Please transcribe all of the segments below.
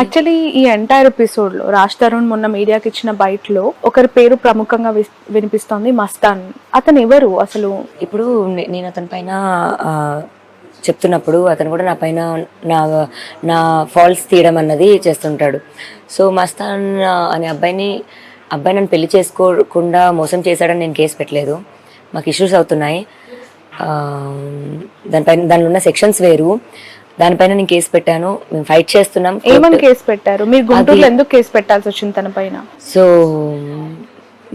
Actually ఈ entire episode లో రాజ్ తరుణ్ మొన్న మీడియాకి ఇచ్చిన బైట్ లో ఒకరి పేరు ప్రముఖంగా వినిపిస్తోంది, మస్తాన్. అతను ఎవరు అసలు? ఇప్పుడు నేను అతని పైన చెప్తున్నప్పుడు అతను కూడా నా పైన నా నా ఫాల్స్ తీయడం అన్నది చేస్తుంటాడు. సో మస్తాన్ అనే అబ్బాయి నన్ను పెళ్లి చేసుకోకుండా మోసం చేశాడని నేను కేసు పెట్టలేదు. మాకు ఇష్యూస్ అవుతున్నాయి. దానిలో ఉన్న సెక్షన్స్ వేరు. దానిపైన నేను కేసు పెట్టాను. మేము ఫైట్ చేస్తున్నాం. ఏమని కేసు పెట్టారు మీరు? గుంటూరులో ఎందుకు కేసు పెట్టాల్సి వచ్చింది తన పైన? సో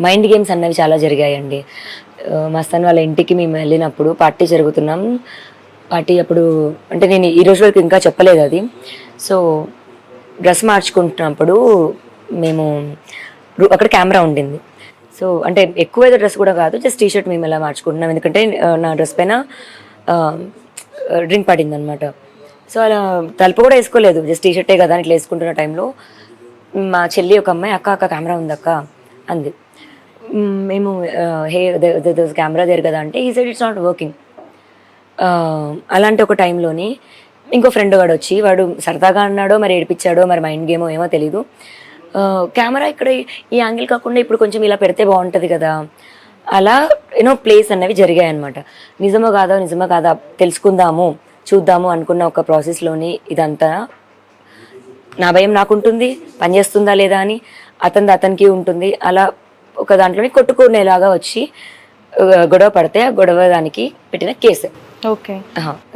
మైండ్ గేమ్స్ అన్నవి చాలా జరిగాయండి. మస్తాన్ వాళ్ళ ఇంటికి మేము వెళ్ళినప్పుడు పార్టీ జరుగుతున్నాం. పార్టీ అప్పుడు అంటే నేను ఈ రోజు వరకు ఇంకా చెప్పలేదు అది. సో డ్రెస్ మార్చుకుంటున్నప్పుడు మేము అక్కడ కెమెరా ఉండింది. సో అంటే ఎక్కువ ఏదో డ్రెస్ కూడా కాదు, జస్ట్ టీషర్ట్ మేము ఎలా మార్చుకుంటున్నాం, ఎందుకంటే నా డ్రెస్ పైన డ్రింక్ పడింది అనమాట. సో అలా తలుపు కూడా వేసుకోలేదు, జస్ట్ టీషర్టే కదా అని ఇట్లా వేసుకుంటున్న టైంలో మా చెల్లి ఒక అమ్మాయి అక్క కెమెరా ఉందక్క అంది. మేము హే కెమెరా దేర్ కదా అంటే ఈ సైడ్ ఇట్స్ నాట్ వర్కింగ్. అలాంటి ఒక టైంలోని ఇంకో ఫ్రెండ్ వాడు వచ్చి, వాడు సరదాగా అన్నాడో మరి ఏడిపించాడో మరి మైండ్ గేమో ఏమో తెలీదు, కెమెరా ఇక్కడ ఈ యాంగిల్ కాకుండా ఇప్పుడు కొంచెం ఇలా పెడితే బాగుంటుంది కదా, అలా ప్లేస్ అన్నవి జరిగాయి అనమాట. నిజమో కాదా తెలుసుకుందాము చూద్దాము అనుకున్న ఒక ప్రాసెస్లోని ఇదంతా నా భయం నాకుంటుంది, పనిచేస్తుందా లేదా అని, అతనికి ఉంటుంది. అలా ఒక దాంట్లోని కొట్టుకునేలాగా వచ్చి గొడవ పడితే ఆ గొడవ దానికి పెట్టిన కేసు. ఓకే,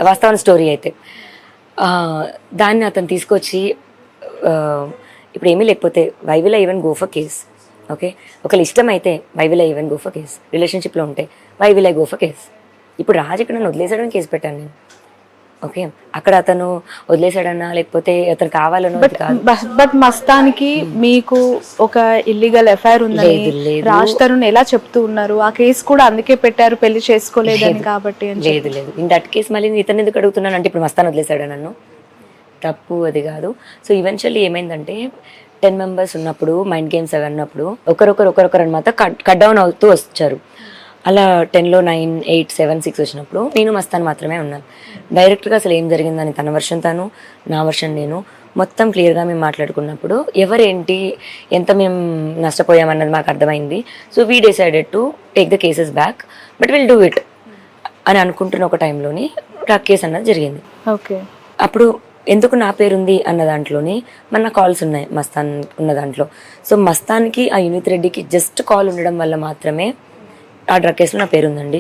వాస్తవానికి స్టోరీ అయితే దాన్ని అతను తీసుకొచ్చి ఇప్పుడు ఏమీ లేకపోతే why will I even go for case. Okay, ఒకళ్ళు ఇష్టం అయితే why will I even go for case. రిలేషన్షిప్లో ఉంటే why will I go for case. ఇప్పుడు రాజు ఇక్కడ నన్ను వదిలేసాడని కేసు పెట్టాను నేను. ఓకే, అక్కడ అతను వదిలేసాడన్నా లేకపోతే అతను కావాలనో కాదు. బట్ మస్తానికి మీకు ఒక ఇల్లీగల్ ఎఫ్ఐఆర్ ఉందని రాజ్ తరుణ్ ఎలా చెప్తూ ఉన్నారు? ఆ కేసు కూడా అందుకే పెట్టారు, పెళ్లి చేసుకోలేదని కాబట్టి. లేదు ఇన్ దట్ కేసు మళ్ళీ ఇతను ఎందుకు అడుగుతున్నాను అంటే ఇప్పుడు మస్తాన్ వదిలేసాడు నన్ను, తప్పు అది కాదు. సో ఈవెన్చువల్లీ ఏమైందంటే 10 members ఉన్నప్పుడు మైండ్ గేమ్స్ అవి అన్నప్పుడు ఒకరొకరు అనమాట కట్ డౌన్ అవుతూ వచ్చారు. అలా 10లో 9, 8, 7, 6 వచ్చినప్పుడు నేను మస్తాన్ మాత్రమే ఉన్నాను. డైరెక్ట్గా అసలు ఏం జరిగిందని తన వర్షన్ తను, నా వర్షన్ నేను, మొత్తం క్లియర్గా మేము మాట్లాడుకున్నప్పుడు ఎవరేంటి ఎంత మేము నష్టపోయామన్నది మాకు అర్థమైంది. So we decided to take the cases back, but will do it అని అనుకుంటున్న ఒక టైంలోని ట్రక్ కేసు అన్నది జరిగింది. ఓకే, అప్పుడు ఎందుకు నా పేరుంది అన్న దాంట్లోని మన కాల్స్ ఉన్నాయి మస్తాన్ ఉన్న దాంట్లో. సో మస్తాన్కి ఆ యూనిత్ రెడ్డికి జస్ట్ కాల్ ఉండడం వల్ల మాత్రమే ఆ డ్రగ్ కేసులో నా పేరు ఉందండి.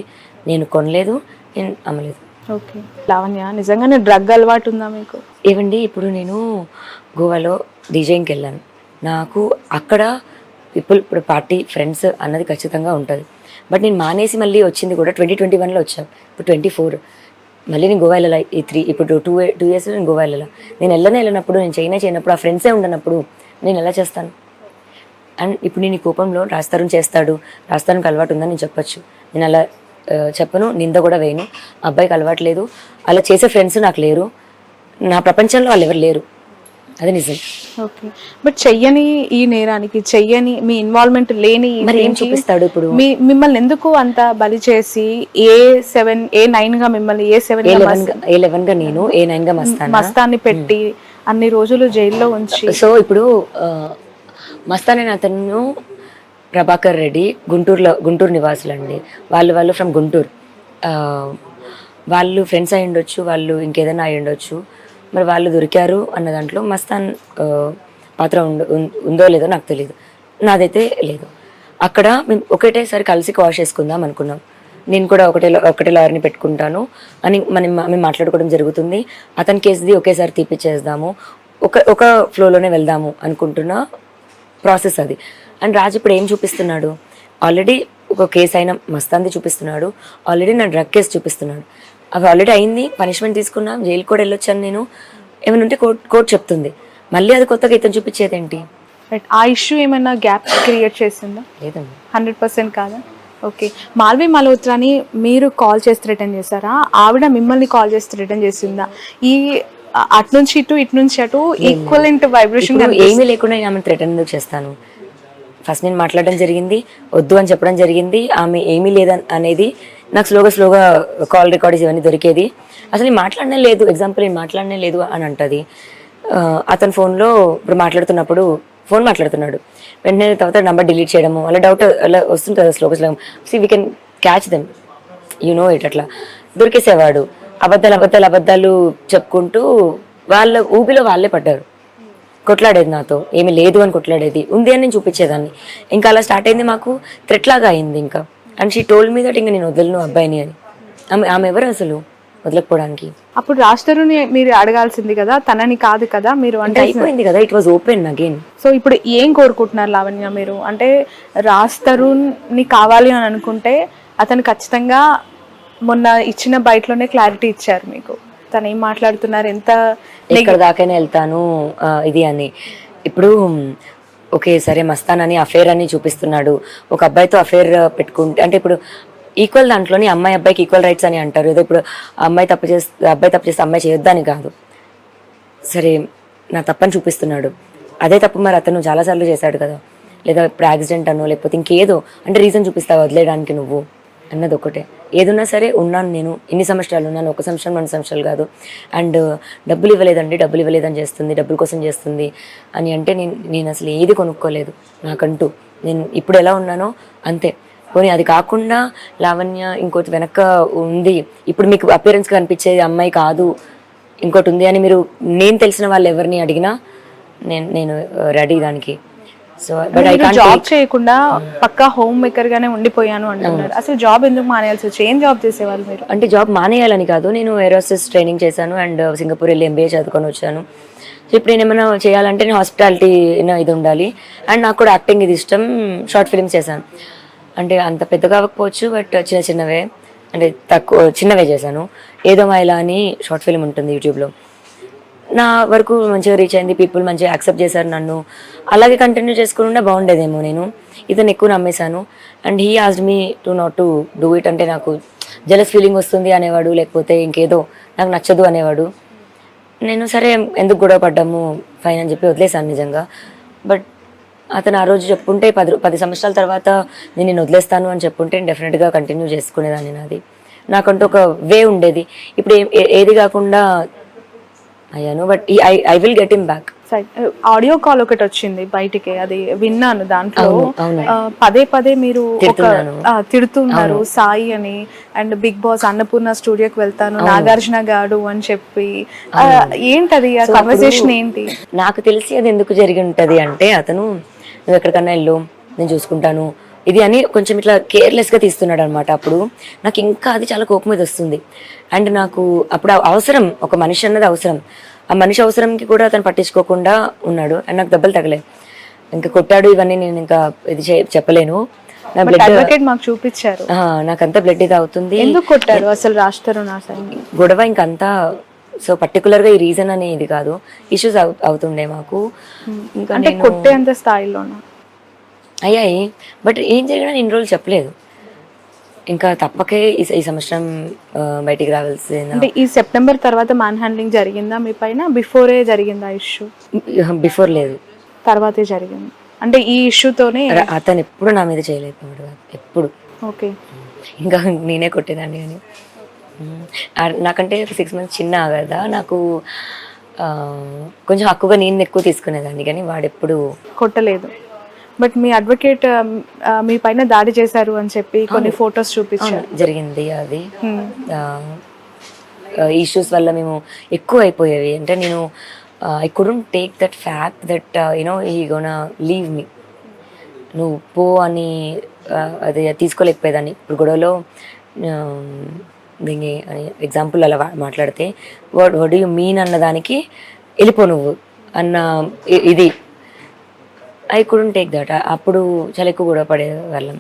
నేను కొనలేదు, నేను అమ్మలేదు. ఓకే, లావణ్య నిజంగానే డ్రగ్ అలవాటు ఉందా మీకు? ఏవండి, ఇప్పుడు నేను గోవాలో డీజేయింగ్కి వెళ్ళాను. నాకు అక్కడ ఇప్పుడు పార్టీ ఫ్రెండ్స్ అన్నది ఖచ్చితంగా ఉంటుంది. బట్ నేను మానేసి మళ్ళీ వచ్చింది కూడా 2021లో వచ్చాను. ఇప్పుడు 24 మళ్ళీ నేను గోవా వెళ్ళాలి. ఇప్పుడు 2 years నేను గోవా వెళ్ళాలి. నేను వెళ్ళినప్పుడు, నేను చేయనప్పుడు, ఆ ఫ్రెండ్సే ఉండనప్పుడు నేను ఎలా చేస్తాను? అండ్ ఇప్పుడు నేను ఈ కోపంలో రాజ్ తరుణ్ చేస్తాడు, రాజ్ తరుణ్కి అలవాటు ఉందని నేను చెప్పచ్చు. నేను అలా చెప్పను, నింద కూడా వేయను. అబ్బాయికి అలవాటు లేదు, అలా చేసే ఫ్రెండ్స్ నాకు లేరు, నా ప్రపంచంలో వాళ్ళు ఎవరు లేరు, అది నిజం. ఓకే, బట్ చెయ్యని ఈ నేరానికి చెయ్యని మీ ఇన్వాల్వ్మెంట్ లేని మరి ఏం చూపిస్తాడు ఇప్పుడు? మిమ్మల్ని ఎందుకు అంత బలి చేసి A9 గా మిమ్మల్ని A11 గా నేను A9 గా మస్తాన్ని పెట్టి అన్ని రోజులు జైల్లో ఉంచి. సో ఇప్పుడు మస్తాన్ అనే అతను ప్రభాకర్ రెడ్డి గుంటూరు నివాసులండి. వాళ్ళు ఫ్రమ్ గుంటూరు. వాళ్ళు ఫ్రెండ్స్ అయి ఉండొచ్చు, వాళ్ళు ఇంకేదైనా అయి ఉండొచ్చు. మరి వాళ్ళు దొరికారు అన్న దాంట్లో మస్తాన్ పాత్ర ఉందో లేదో నాకు తెలియదు, నాదైతే లేదు. అక్కడ మేము ఒకటేసారి కలిసి వాష్ చేసుకుందాం అనుకున్నాం. నేను కూడా ఒకటే లాయర్ని పెట్టుకుంటాను అని మేము మాట్లాడుకోవడం జరుగుతుంది. అతని కేసుది ఒకేసారి తీపిచ్చేద్దాము, ఒక ఫ్లోలోనే వెళ్దాము అనుకుంటున్న ప్రాసెస్ అది. అండ్ రాజు ఇప్పుడు ఏం చూపిస్తున్నాడు? ఆల్రెడీ ఒక కేసు అయినా మస్తాన్ది చూపిస్తున్నాడు, ఆల్రెడీ నా డ్రగ్ కేసు చూపిస్తున్నాడు. అవి ఆల్రెడీ అయింది, పనిష్మెంట్ తీసుకున్నాం, జైలు కూడా వెళ్ళొచ్చాను నేను. ఏమైనా ఉంటే కోర్టు చెప్తుంది, మళ్ళీ అది కొత్తగా ఇతను చూపించేది ఏంటి? ఆ ఇష్యూ ఏమైనా గ్యాప్ క్రియేట్ చేసిందా? లేదండి, 100% కాదా? ఓకే, మాల్వి మల్హోత్రాని మీరు కాల్ చేసి రిటర్న్ చేశారా? ఆవిడ మిమ్మల్ని కాల్ చేసి రిటర్న్ చేసిందా? ఈ అటు నుంచి అటు ఈక్వలెంట్ వైబ్రేషన్ ఏమీ లేకుండా నేను ఆమె రిటర్న్ ఎందుకు చేస్తాను? ఫస్ట్ నేను మాట్లాడడం జరిగింది, వద్దు అని చెప్పడం జరిగింది. ఆమె ఏమీ లేదని అనేది నాకు స్లోగా కాల్ రికార్డ్స్ ఇవన్నీ దొరికేది. అసలు నేను మాట్లాడనే లేదు, ఎగ్జాంపుల్ నేను మాట్లాడనే లేదు అని అంటది. అతని ఫోన్లో ఇప్పుడు మాట్లాడుతున్నప్పుడు ఫోన్ మాట్లాడుతున్నాడు, వెంటనే తర్వాత నెంబర్ డిలీట్ చేయడము, అలా డౌట్ అలా వస్తుంది కదా స్లోగా we can catch them, it అట్లా దొరికేసేవాడు. అబద్ధాలు చెప్పుకుంటూ వాళ్ళ ఊబిలో వాళ్ళే పడ్డారు. కొట్లాడేది నాతో, ఏమీ లేదు అని కొట్లాడేది, ఉంది అని నేను చూపించేదాన్ని. ఇంకా అలా స్టార్ట్ అయింది, మాకు థ్రెట్ లాగా అయింది ఇంకా. And she told me that ఇంకా నేను వదలను అబ్బాయిని అని. ఆమె ఎవరు అసలు వదలకపోవడానికి? అప్పుడు రాజ్ తరుణ్ మీరు అడగాల్సింది కదా, తనని కాదు కదా మీరు. అంటే అయిపోయింది కదా, it was open again. So ఇప్పుడు ఏం కోరుకుంటున్నారు లావణ్య మీరు? అంటే రాజ్ తరుణ్ ని కావాలి అని అనుకుంటే అతను ఖచ్చితంగా మొన్న ఇచ్చిన బయటలోనే క్లారిటీ ఇచ్చారు మీకు. తను ఏం మాట్లాడుతున్నారు, ఎంత ఎక్కడ దాకైనా వెళ్తాను ఇది అని. ఇప్పుడు ఓకే సరే మస్తాన్ అఫేర్ అని చూపిస్తున్నాడు, ఒక అబ్బాయితో అఫేర్ పెట్టుకుంటే అంటే ఇప్పుడు ఈక్వల్ దాంట్లోని అమ్మాయి అబ్బాయికి ఈక్వల్ రైట్స్ అని అంటారు. ఏదో ఇప్పుడు అబ్బాయి తప్పు చేస్తే అమ్మాయి చేయొద్దని కాదు. సరే నా తప్పని చూపిస్తున్నాడు, అదే తప్పు మరి అతను చాలాసార్లు చేశాడు కదా, లేదా ఇప్పుడు యాక్సిడెంట్ అనో లేకపోతే ఇంకేదో అంటే రీజన్ చూపిస్తావు వదిలేయడానికి నువ్వు అన్నది ఒకటే. ఏదున్నా సరే ఉన్నాను నేను, ఇన్ని సంవత్సరాలు ఉన్నాను, 1 సంవత్సరం 2 సంవత్సరాలు కాదు. అండ్ డబ్బులు ఇవ్వలేదని చేస్తుంది, డబ్బుల కోసం చేస్తుంది అని అంటే నేను అసలు ఏది కొనుక్కోలేదు నాకంటూ. నేను ఇప్పుడు ఎలా ఉన్నానో అంతే. పోనీ అది కాకుండా లావణ్య ఇంకోటి వెనక ఉంది, ఇప్పుడు మీకు అపియరెన్స్ కనిపించేది అమ్మాయి కాదు ఇంకోటి ఉంది అని మీరు నేను తెలిసిన వాళ్ళు ఎవరిని అడిగినా నేను రెడీ దానికి. So but I can't job చేయకుండా పక్కా హోమ్ మేకర్ గానే ఉండిపోయాను అంటున్నారు. అసలు జాబ్ ఎందుకు మానేయాల్సి వచ్చి? ఏం జాబ్ చేసేవాళ్ళు మీరు? అంటే జాబ్ మానేయాలని కాదు, నేను ఏరోస్టెస్ ట్రైనింగ్ చేశాను అండ్ సింగపూర్ వెళ్ళి MBA చదువుకొని వచ్చాను. సో ఇప్పుడు నేను ఏమైనా చేయాలంటే నేను హాస్పిటాలిటీ ఇది ఉండాలి. అండ్ నాకు కూడా యాక్టింగ్ ఇది ఇష్టం. షార్ట్ ఫిల్మ్స్ చేశాను, అంటే అంత పెద్ద కాకపోవచ్చు బట్ చిన్నవే, అంటే చిన్నవే చేశాను. ఏదో మైలా అని షార్ట్ ఫిల్మ్ ఉంటుంది యూట్యూబ్లో, నా వరకు మంచిగా రీచ్ అయింది, పీపుల్ మంచిగా యాక్సెప్ట్ చేశారు నన్ను. అలాగే కంటిన్యూ చేసుకుని బాగుండేదేమో. నేను ఇతను ఎక్కువ నమ్మేశాను and he asked me not to do it. అంటే నాకు జెలస్ ఫీలింగ్ వస్తుంది అనేవాడు, లేకపోతే ఇంకేదో నాకు నచ్చదు అనేవాడు. నేను సరే ఎందుకు గొడవ పడ్డాము ఫైన్ అని చెప్పి వదిలేశాను నిజంగా. బట్ అతను ఆ రోజు చెప్పుంటే 10 సంవత్సరాల తర్వాత నేను వదిలేస్తాను అని చెప్పుంటే డెఫినెట్గా కంటిన్యూ చేసుకునేదాన్ని. నాది నాకంటూ ఒక వే ఉండేది. ఇప్పుడు ఏది కాకుండా అయ్యాను, but I will get him back. Audio call ఒకటి వచ్చింది బయటికి, అది విన్నాను. దాంట్లో పదే మీరు తిడుతున్నారు సాయి అని, అండ్ బిగ్ బాస్ అన్నపూర్ణ స్టూడియోకి వెళ్తాను నాగార్జున గాడు అని చెప్పి. ఏంటది ఆ కన్వర్సేషన్ ఏంటి? నాకు తెలిసి అది ఎందుకు జరిగి ఉంటది అంటే, అతను నువ్వు ఎక్కడికన్నా వెళ్ళు నేను చూసుకుంటాను ఇది అని కొంచెం ఇట్లా కేర్లెస్గా తీస్తున్నాడు అనమాట. అప్పుడు నాకు ఇంకా అది చాలా కోపం మీద వస్తుంది. అండ్ నాకు అప్పుడు అవసరం, ఒక మనిషి అన్నది అవసరం. ఆ మనిషి అవసరంకి కూడా అతను పట్టించుకోకుండా ఉన్నాడు అండ్ నాకు దెబ్బలు తగలే. ఇంకా కొట్టాడు ఇవన్నీ నేను ఇంకా ఇది చెప్పలేను. నా బ్లడ్ మాకు చూపించారు, నాకంతా బ్లడ్ ఇది అవుతుంది. ఎందుకు కొట్టాడు అసలు రాజ్ తరుణ్? గొడవ ఇంకంతా. సో పర్టికులర్గా ఈ రీజన్ అనే ఇది కాదు, ఇష్యూస్ అవుతుండే మాకు. ఇంకా కొట్టే అంత స్థాయిలోనా అయ్యాయి, బట్ ఏం జరిగినా ఇన్ని రోజులు చెప్పలేదు. ఇంకా తప్పకే ఈ సంవత్సరం బయటికి రావాల్సింది. అంటే ఈ సెప్టెంబర్ తర్వాత మ్యాన్ హ్యాండ్లింగ్ జరిగిందా మీ పైన? బిఫోరే జరిగిందా ఇష్యూ? బిఫోర్ లేదు, తర్వాతే జరిగింది. అంటే ఈ ఇష్యూతోనే అతను ఎప్పుడు నా మీద చేయలేదు, ఎప్పుడు. ఓకే, ఇంకా నేనే కొట్టేదాన్ని. కానీ నాకంటే 6 months చిన్న కదా, నాకు కొంచెం హక్కుగా నేను ఎక్కువ తీసుకునేదాన్ని, కానీ వాడెప్పుడు కొట్టలేదు. బట్ మీ అడ్వకేట్ మీ పైన దాడి చేశారు అని చెప్పి కొన్ని ఫొటోస్ చూపించారు. జరిగింది అది. ఇష్యూస్ వల్ల మేము ఎక్కువ అయిపోయేవి. అంటే నేను I couldn't take that fact that he gonna leave me, నువ్వు పో అని అది తీసుకోలేకపోయేదాన్ని. ఇప్పుడు గొడవలో దీన్ని ఎగ్జాంపుల్ అలా మాట్లాడితే వాట్ డూ యూ మీన్ అన్నదానికి వెళ్ళిపో నువ్వు అన్న ఇది ఐ కుడెంట్ టేక్ దట్. అప్పుడు చాలా ఎక్కువ గొడవ పడే వాళ్ళం.